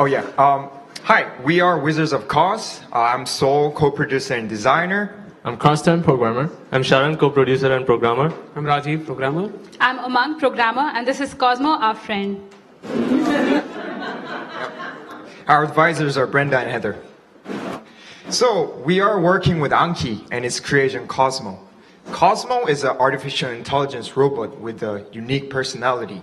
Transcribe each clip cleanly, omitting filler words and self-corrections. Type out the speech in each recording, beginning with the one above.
Oh yeah. Hi, we are Wizards of Cause. I'm Sol, co-producer and designer. I'm Karsten, programmer. I'm Sharon, co-producer and programmer. I'm Rajiv, programmer. I'm Umang, programmer, and this is Cosmo, our friend. Our advisors are Brenda and Heather. So, we are working with Anki and its creation Cosmo. Cosmo is an artificial intelligence robot with a unique personality.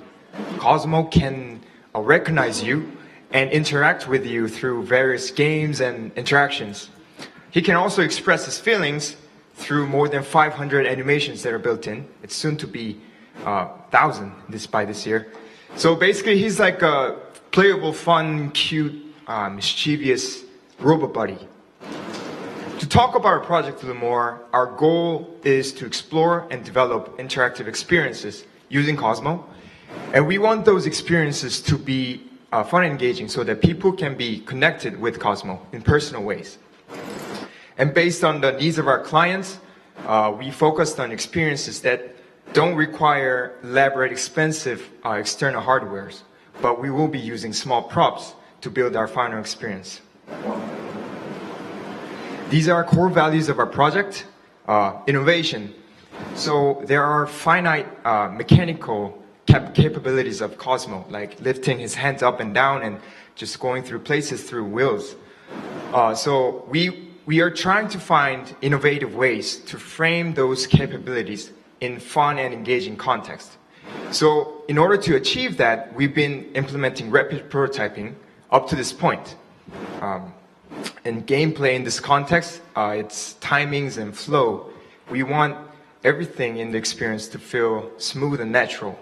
Cosmo can recognize you and interact with you through various games and interactions. He can also express his feelings through more than 500 animations that are built in. It's soon to be 1,000 by this year. So basically, he's like a playable, fun, cute, mischievous robot buddy. To talk about our project a little more, our goal is to explore and develop interactive experiences using Cosmo. And we want those experiences to be fun and engaging so that people can be connected with Cosmo in personal ways. And based on the needs of our clients, we focused on experiences that don't require elaborate, expensive external hardwares, but we will be using small props to build our final experience. These are core values of our project, innovation. So there are finite mechanical capabilities of Cosmo, like lifting his hands up and down and just going through places through wheels. So we are trying to find innovative ways to frame those capabilities in fun and engaging context. So in order to achieve that, we've been implementing rapid prototyping up to this point. And gameplay in this context, its timings and flow, we want everything in the experience to feel smooth and natural.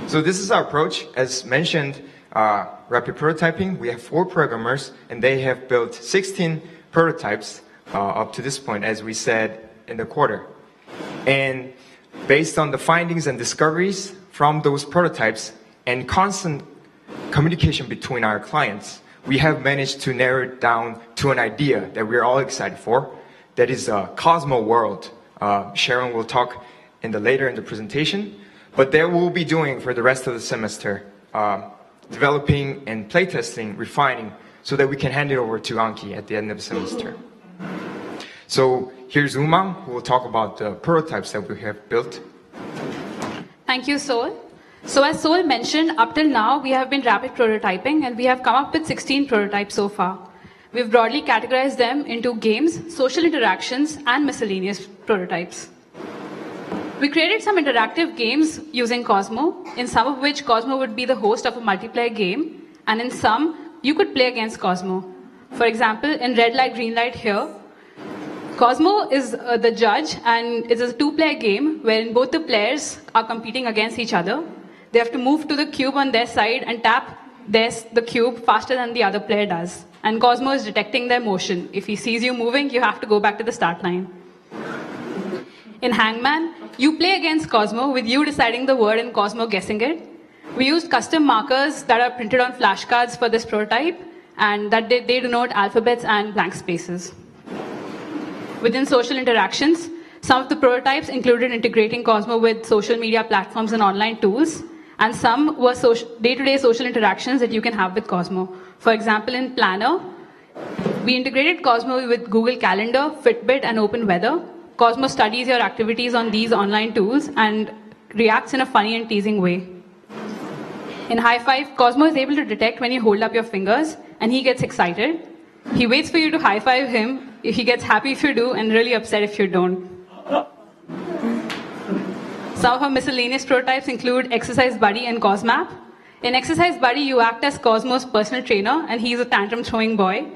So this is our approach. As mentioned, rapid prototyping, we have 4 programmers, and they have built 16 prototypes up to this point, as we said in the quarter. And based on the findings and discoveries from those prototypes and constant communication between our clients, we have managed to narrow it down to an idea that we're all excited for. That is a Cosmo world. Sharon will talk later in the presentation. But that we'll be doing for the rest of the semester, developing and playtesting, refining, so that we can hand it over to Anki at the end of the semester. So here's Umang, who will talk about the prototypes that we have built. Thank you, Sol. So as Sol mentioned, up till now, we have been rapid prototyping, and we have come up with 16 prototypes so far. We've broadly categorized them into games, social interactions, and miscellaneous prototypes. We created some interactive games using Cosmo, in some of which Cosmo would be the host of a multiplayer game, and in some, you could play against Cosmo. For example, in Red Light, Green Light here, Cosmo is the judge, and it's a 2-player game wherein both the players are competing against each other. They have to move to the cube on their side and tap the cube faster than the other player does. And Cosmo is detecting their motion. If he sees you moving, you have to go back to the start line. In Hangman, you play against Cosmo with you deciding the word and Cosmo guessing it. We used custom markers that are printed on flashcards for this prototype, and that they denote alphabets and blank spaces. Within social interactions, some of the prototypes included integrating Cosmo with social media platforms and online tools, and some were day-to-day social interactions that you can have with Cosmo. For example, in Planner, we integrated Cosmo with Google Calendar, Fitbit, and Open Weather. Cosmo studies your activities on these online tools and reacts in a funny and teasing way. In High Five, Cosmo is able to detect when you hold up your fingers, and he gets excited. He waits for you to high five him. He gets happy if you do and really upset if you don't. Some of our miscellaneous prototypes include Exercise Buddy and Cosmap. In Exercise Buddy, you act as Cosmo's personal trainer, and he's a tantrum-throwing boy.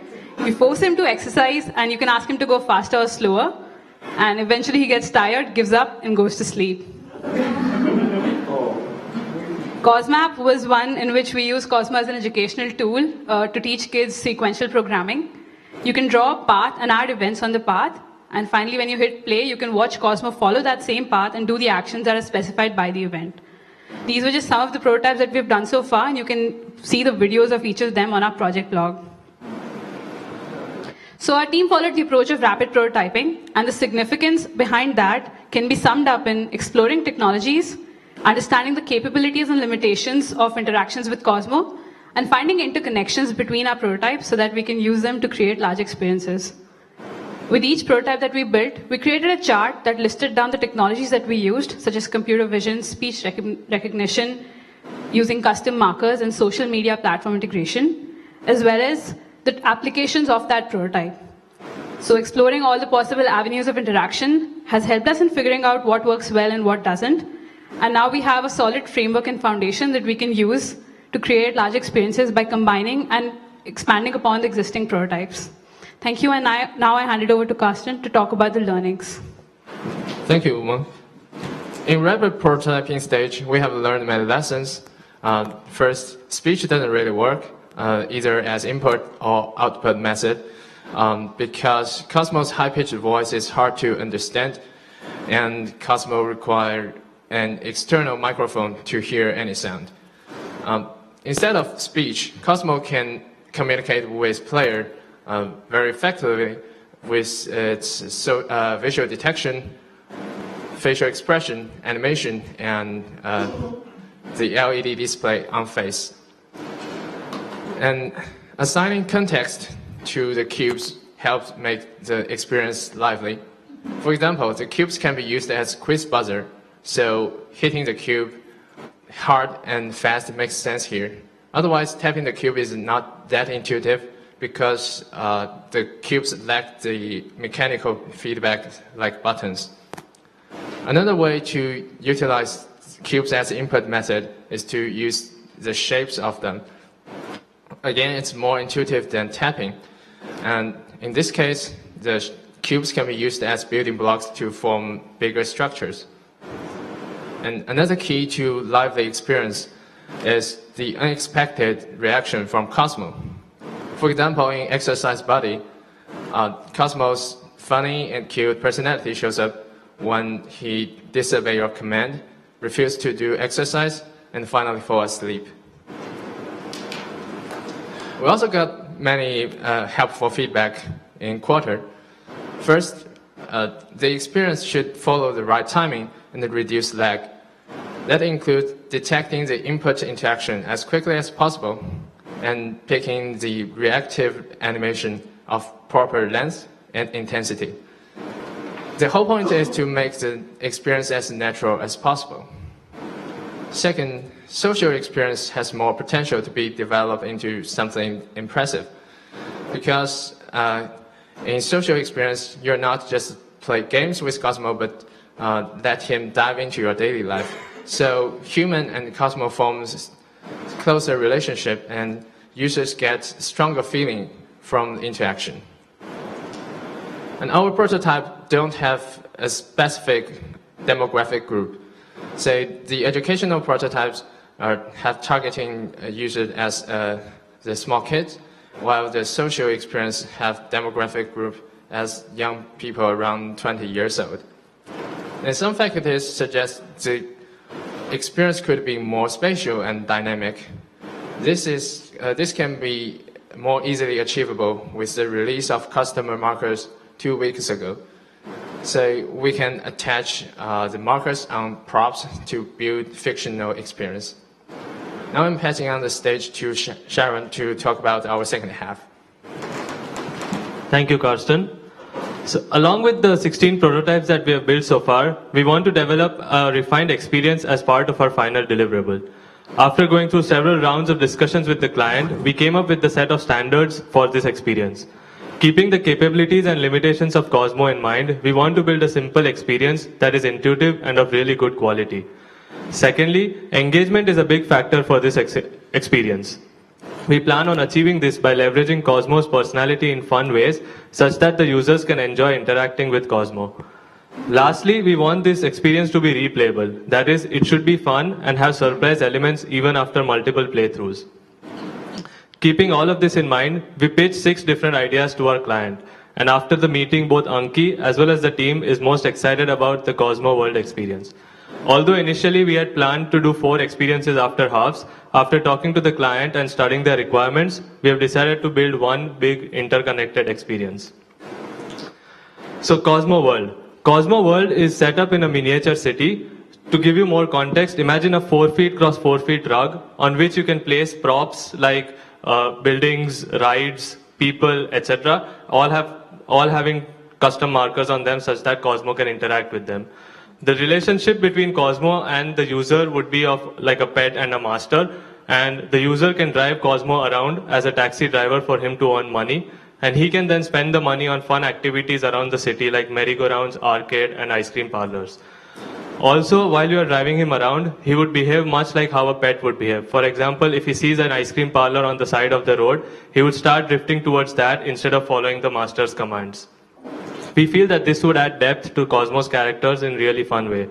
You force him to exercise, and you can ask him to go faster or slower. And eventually he gets tired, gives up, and goes to sleep. Cosmap was one in which we use Cosmo as an educational tool to teach kids sequential programming. You can draw a path and add events on the path. And finally, when you hit play, you can watch Cosmo follow that same path and do the actions that are specified by the event. These were just some of the prototypes that we've done so far, and you can see the videos of each of them on our project blog. So our team followed the approach of rapid prototyping, and the significance behind that can be summed up in exploring technologies, understanding the capabilities and limitations of interactions with Cosmo, and finding interconnections between our prototypes so that we can use them to create large experiences. With each prototype that we built, we created a chart that listed down the technologies that we used, such as computer vision, speech recognition, using custom markers and social media platform integration, as well as the applications of that prototype. So exploring all the possible avenues of interaction has helped us in figuring out what works well and what doesn't. And now we have a solid framework and foundation that we can use to create large experiences by combining and expanding upon the existing prototypes. Thank you, and now I hand it over to Karsten to talk about the learnings. Thank you, Uma. In rapid prototyping stage, we have learned many lessons. First, speech doesn't really work, either as input or output method, because Cosmo's high-pitched voice is hard to understand, and Cosmo requires an external microphone to hear any sound. Instead of speech, Cosmo can communicate with player very effectively with its visual detection, facial expression, animation, and the LED display on face. And assigning context to the cubes helps make the experience lively. For example, the cubes can be used as quiz buzzer, so hitting the cube hard and fast makes sense here. Otherwise, tapping the cube is not that intuitive because the cubes lack the mechanical feedback like buttons. Another way to utilize cubes as input method is to use the shapes of them. Again, it's more intuitive than tapping. And in this case, the cubes can be used as building blocks to form bigger structures. And another key to lively experience is the unexpected reaction from Cosmo. For example, in Exercise Buddy, Cosmo's funny and cute personality shows up when he disobeys your command, refuses to do exercise, and finally falls asleep. We also got many helpful feedback in Quarter. First, the experience should follow the right timing and reduce lag. That includes detecting the input interaction as quickly as possible and picking the reactive animation of proper length and intensity. The whole point is to make the experience as natural as possible. Second, social experience has more potential to be developed into something impressive because in social experience, you're not just play games with Cosmo, but let him dive into your daily life. So human and Cosmo forms closer relationship and users get stronger feeling from the interaction. And our prototype don't have a specific demographic group. Say the educational prototypes have targeting users as the small kids, while the social experience have demographic group as young people around 20 years old. And some faculties suggest the experience could be more spatial and dynamic. This can be more easily achievable with the release of customer markers 2 weeks ago. So we can attach the markers on props to build fictional experience. Now I'm passing on the stage to Sharon to talk about our second half. Thank you, Karsten. So, along with the 16 prototypes that we have built so far, we want to develop a refined experience as part of our final deliverable. After going through several rounds of discussions with the client, we came up with the set of standards for this experience. Keeping the capabilities and limitations of Cosmo in mind, we want to build a simple experience that is intuitive and of really good quality. Secondly, engagement is a big factor for this experience. We plan on achieving this by leveraging Cosmo's personality in fun ways, such that the users can enjoy interacting with Cosmo. Lastly, we want this experience to be replayable. That is, it should be fun and have surprise elements even after multiple playthroughs. Keeping all of this in mind, we pitched 6 different ideas to our client. And after the meeting, both Anki as well as the team is most excited about the Cosmo World experience. Although initially we had planned to do 4 experiences after halves, after talking to the client and studying their requirements, we have decided to build one big interconnected experience. So Cosmo World. Cosmo World is set up in a miniature city to give you more context, imagine a 4 feet cross 4 feet rug on which you can place props like buildings, rides, people, etc. All having custom markers on them such that Cosmo can interact with them. The relationship between Cosmo and the user would be of like a pet and a master, and the user can drive Cosmo around as a taxi driver for him to earn money, and he can then spend the money on fun activities around the city like merry-go-rounds, arcade, and ice cream parlors. Also, while you are driving him around, he would behave much like how a pet would behave. For example, if he sees an ice cream parlor on the side of the road, he would start drifting towards that instead of following the master's commands. We feel that this would add depth to Cosmo's characters in a really fun way.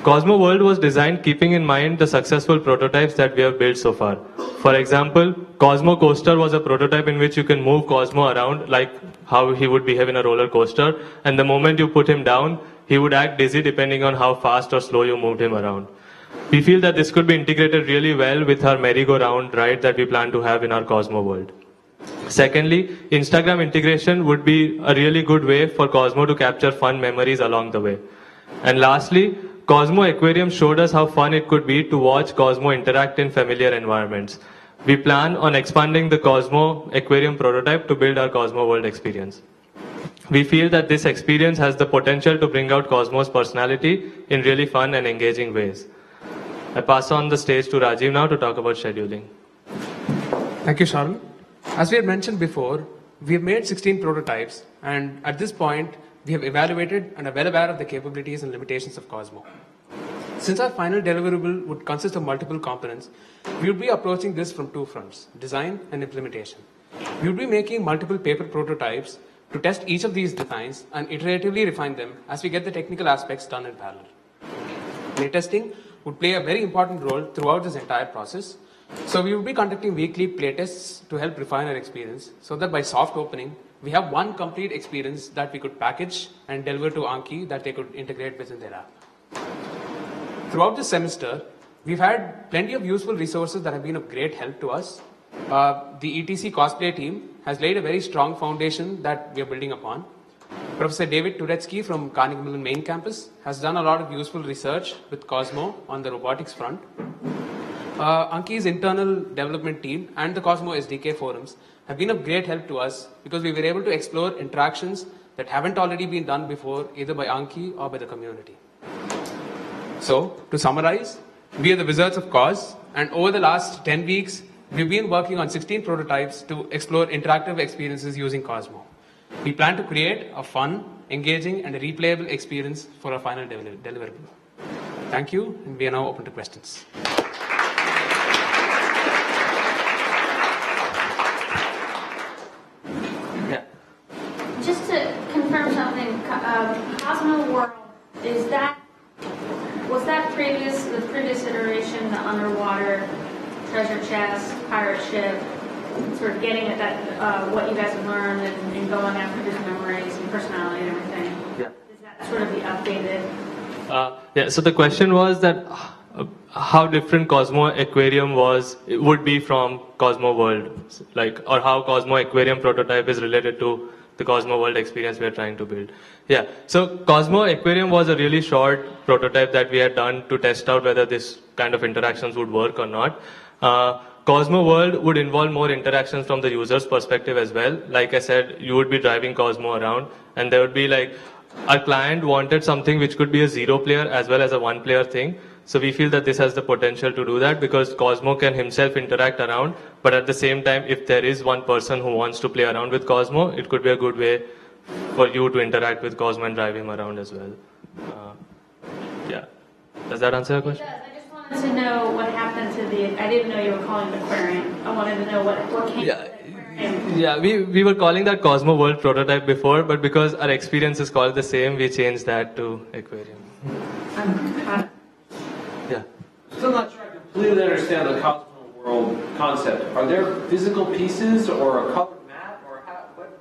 Cosmo World was designed keeping in mind the successful prototypes that we have built so far. For example, Cosmo Coaster was a prototype in which you can move Cosmo around like how he would behave in a roller coaster, and the moment you put him down, he would act dizzy depending on how fast or slow you moved him around. We feel that this could be integrated really well with our merry-go-round ride that we plan to have in our Cosmo World. Secondly, Instagram integration would be a really good way for Cosmo to capture fun memories along the way. And lastly, Cosmo Aquarium showed us how fun it could be to watch Cosmo interact in familiar environments. We plan on expanding the Cosmo Aquarium prototype to build our Cosmo World experience. We feel that this experience has the potential to bring out Cosmo's personality in really fun and engaging ways. I pass on the stage to Rajiv now to talk about scheduling. Thank you, Sharon. As we had mentioned before, we have made 16 prototypes, and at this point, we have evaluated and are well aware of the capabilities and limitations of Cosmo. Since our final deliverable would consist of multiple components, we would be approaching this from two fronts, design and implementation. We would be making multiple paper prototypes to test each of these designs and iteratively refine them as we get the technical aspects done in parallel. Playtesting would play a very important role throughout this entire process. So we will be conducting weekly playtests to help refine our experience so that by soft opening, we have one complete experience that we could package and deliver to Anki that they could integrate within their app. Throughout this semester, we've had plenty of useful resources that have been of great help to us. The ETC cosplay team has laid a very strong foundation that we are building upon. Professor David Turetsky from Carnegie Mellon main campus has done a lot of useful research with Cosmo on the robotics front. Anki's internal development team and the Cosmo SDK forums have been of great help to us because we were able to explore interactions that haven't already been done before either by Anki or by the community. So, to summarize, we are the Wizards of Cos, and over the last 10 weeks, we've been working on 16 prototypes to explore interactive experiences using Cosmo. We plan to create a fun, engaging, and a replayable experience for our final deliverable. Thank you, and we are now open to questions. Yeah. Just to confirm something, Cosmo World, was that the previous iteration, the underwater treasure chest, pirate ship, sort of getting at that, what you guys have learned and going after his memories and personality and everything? Yeah. Is that sort of the updated? Yeah, so the question was that how different Cosmo Aquarium would be from Cosmo World, or how Cosmo Aquarium prototype is related to the Cosmo World experience we are trying to build. Yeah, so Cosmo Aquarium was a really short prototype that we had done to test out whether this kind of interactions would work or not. Cosmo World would involve more interactions from the user's perspective as well. Like I said, you would be driving Cosmo around, and there would be our client wanted something which could be a 0-player as well as a 1-player thing. So we feel that this has the potential to do that because Cosmo can himself interact around, but at the same time, if there is one person who wants to play around with Cosmo, it could be a good way for you to interact with Cosmo and drive him around as well. Yeah. Does that answer your question? It does. I just wanted to know what happened to I didn't know you were calling it aquarium. I wanted to know what came to the aquarium. Yeah, we were calling that Cosmo World prototype before, but because our experience is called the same, we changed that to aquarium. Yeah. Still not sure I completely understand the Cosmo World concept. Are there physical pieces or a colored map, or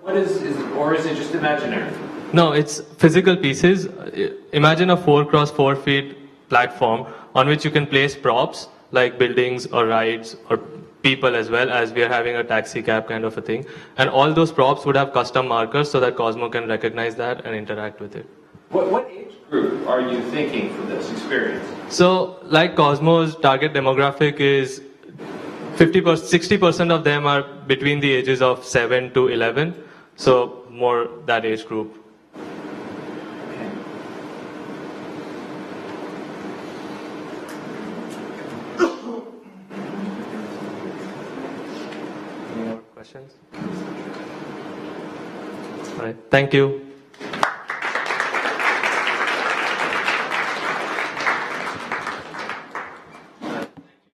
what is it, or is it just imaginary? No, it's physical pieces. Imagine a 4x4 feet platform on which you can place props like buildings or rides or people as well, as we are having a taxi cab kind of a thing. And all those props would have custom markers so that Cosmo can recognize that and interact with it. What age group are you thinking for this experience? So, like Cosmo's target demographic is 60% of them are between the ages of 7 to 11. So, more that age group. Any more questions? All right. Thank you.